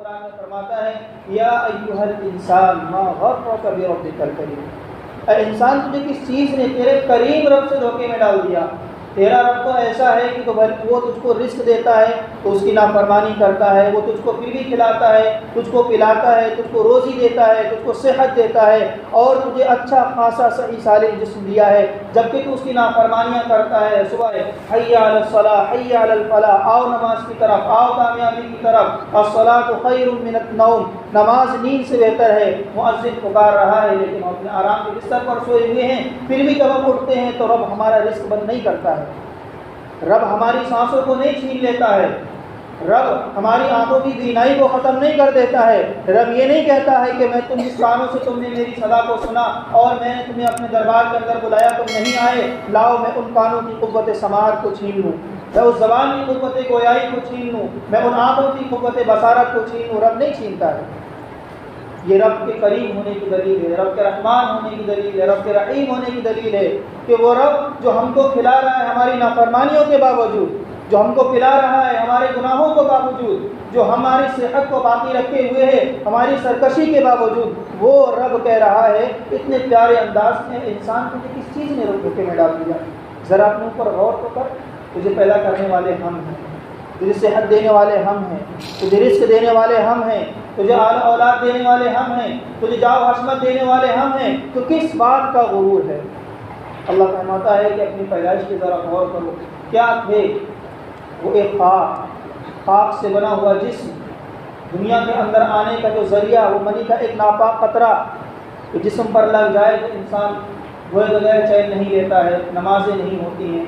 قرآن میں فرماتا ہے یا ایھا الانسان ما غرک بربک الکریم، اے انسان تجھے کس چیز نے تیرے کریم رب سے دھوکے میں ڈال دیا؟ تیرا رب تو ایسا ہے کہ وہ تجھ کو رزق دیتا ہے تو اس کی نافرمانی کرتا ہے، وہ تجھ کو پھر بھی کھلاتا ہے، تجھ کو پلاتا ہے، تجھ کو روزی دیتا ہے، تجھ کو صحت دیتا ہے اور تجھے اچھا خاصا صحیح سالم جسم دیا ہے، جبکہ تو اس کی نافرمانیاں کرتا ہے۔ صبح حی علی الصلاۃ حی علی الفلاح، آؤ نماز کی طرف، آؤ کامیابی کی طرف، الصلاۃ خیر من النوم، نماز نیند سے بہتر ہے۔ مؤذن پکار رہا ہے لیکن ہم اپنے آرام کے بستر پر سوئے ہوئے ہیں، پھر بھی جب ہم اٹھتے ہیں تو رب ہمارا رزق بند نہیں کرتا ہے، رب ہماری سانسوں کو نہیں چھین لیتا ہے، رب ہماری آنکھوں کی بینائی کو ختم نہیں کر دیتا ہے۔ رب یہ نہیں کہتا ہے کہ میں تم جس کانوں سے تم نے میری صدا کو سنا اور میں نے تمہیں اپنے دربار کے اندر بلایا تم نہیں آئے، لاؤ میں ان کانوں کی قوت سماعت کو چھین لوں، میں اس زبان کی قوت گویائی کو چھین لوں، میں ان آنکھوں کی قوت بصارت کو چھین لوں۔ رب نہیں چھینتا ہے۔ یہ رب کے کریم ہونے کی دلیل ہے، رب کے رحمان ہونے کی دلیل ہے، رب کے رحیم ہونے کی دلیل ہے کہ وہ رب جو ہم کو کھلا رہا ہے ہماری نافرمانیوں کے باوجود، جو ہم کو پلا رہا ہے ہمارے گناہوں کے باوجود، جو ہماری صحت کو باقی رکھے ہوئے ہے ہماری سرکشی کے باوجود، وہ رب کہہ رہا ہے اتنے پیارے انداز میں انسان کو کس چیز نے دھوکے میں ڈال دیا؟ ذرا اپنے اوپر غور تو کر، تجھے پیدا کرنے والے ہم ہیں، تجھے صحت دینے والے ہم ہیں، تجھے رزق دینے والے ہم ہیں، تجھے اولاد دینے والے ہم ہیں، تجھے جاؤ حشمت دینے والے ہم ہیں، تو کس بات کا غرور ہے؟ اللہ فرماتا ہے کہ اپنی پیدائش کی ذرا غور کرو، کیا تھے وہ؟ ایک خاک سے بنا ہوا جسم، دنیا کے اندر آنے کا جو ذریعہ وہ منی کا ایک ناپاک قطرہ، کہ جسم پر لگ جائے تو انسان ہوئے بغیر چین نہیں لیتا ہے، نمازیں نہیں ہوتی ہیں،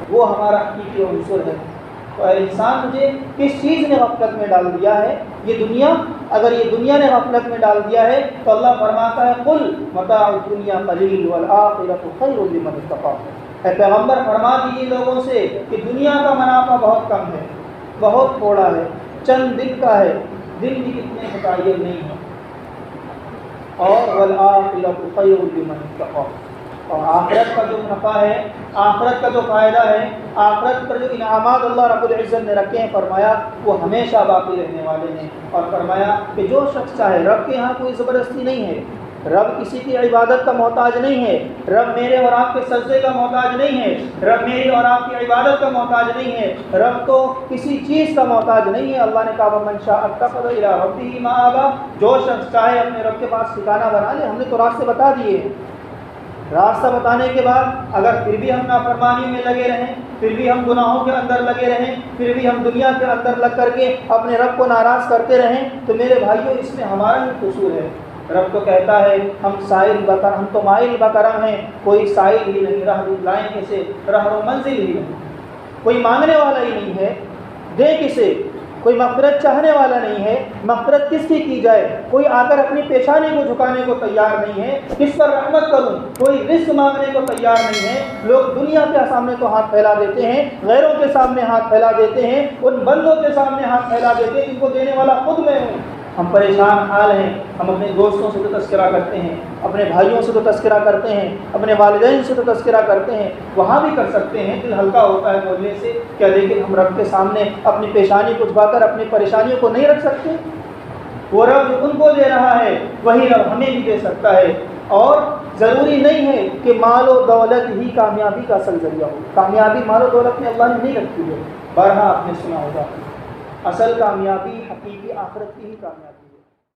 وہ ہمارا حقیقی عنصر ہے۔ تو اے انسان تجھے کس چیز نے غفلت میں ڈال دیا ہے؟ یہ دنیا، اگر یہ دنیا نے غفلت میں ڈال دیا ہے تو اللہ فرماتا ہے قل متاع الدنیا قلیل والآخرۃ خیر لمن اتقی، اے پیغمبر فرما دیجیے لوگوں سے کہ دنیا کا منافع بہت کم ہے، بہت تھوڑا ہے، چند دن کا ہے، دن بھی کتنے متعین نہیں ہیں، اور والآخرۃ خیر لمن اتقی، اور آخرت کا جو نفع ہے، آخرت کا جو فائدہ ہے، آخرت پر جو انعامات اللہ رب العزت نے رکھے ہیں، فرمایا وہ ہمیشہ باقی رہنے والے ہیں، اور فرمایا کہ جو شخص چاہے، رب کے ہاں کوئی زبردستی نہیں ہے، رب کسی کی عبادت کا محتاج نہیں ہے، رب میرے اور آپ کے سجدے کا محتاج نہیں ہے، رب میری اور آپ کی عبادت کا محتاج نہیں ہے، رب تو کسی چیز کا محتاج نہیں ہے۔ اللہ نے کہا وَمَن شَاءَ اتَّخَذَ إِلَىٰ رَبِّهِ مَآبًا، جو شخص چاہے اپنے رب کے پاس ٹھکانہ بنا لے۔ ہم نے تو راستے بتا دیے ہیں، راستہ بتانے کے بعد اگر پھر بھی ہم نافرمانی میں لگے رہیں، پھر بھی ہم گناہوں کے اندر لگے رہیں، پھر بھی ہم دنیا کے اندر لگ کر کے اپنے رب کو ناراض کرتے رہیں، تو میرے بھائیوں اس میں ہمارا ہی قصور ہے۔ رب تو کہتا ہے ہم تو مائل بکرم ہیں، کوئی سائل ہی نہیں، راہ دکھلائیں کسے، راہ و منزل ہی نہیں، کوئی مانگنے والا ہی نہیں ہے، دے کسے، کوئی مغفرت چاہنے والا نہیں ہے، مغفرت کس کی جائے، کوئی آ کر اپنی پیشانی کو جھکانے کو تیار نہیں ہے، کس پر رحمت کروں، کوئی رزق مانگنے کو تیار نہیں ہے۔ لوگ دنیا کے سامنے تو ہاتھ پھیلا دیتے ہیں، غیروں کے سامنے ہاتھ پھیلا دیتے ہیں، ان بندوں کے سامنے ہاتھ پھیلا دیتے ہیں جن کو دینے والا خود میں ہوں۔ ہم پریشان حال ہیں، ہم اپنے دوستوں سے تو تذکرہ کرتے ہیں، اپنے بھائیوں سے تو تذکرہ کرتے ہیں، اپنے والدین سے تو تذکرہ کرتے ہیں، وہاں بھی کر سکتے ہیں، دل ہلکا ہوتا ہے بولنے سے کیا، لیکن ہم رب کے سامنے اپنی پیشانی کو جھکا کر اپنی پریشانیوں کو نہیں رکھ سکتے؟ وہ رب جو ان کو دے رہا ہے وہی رب ہمیں بھی دے سکتا ہے، اور ضروری نہیں ہے کہ مال و دولت ہی کامیابی کا اصل ذریعہ ہو، کامیابی مال و دولت میں اللہ نے نہیں رکھی ہے، بارہا آپ نے سنا ہوگا، اصل کامیابی حقیقی آخرت کی ہی کامیابی ہے۔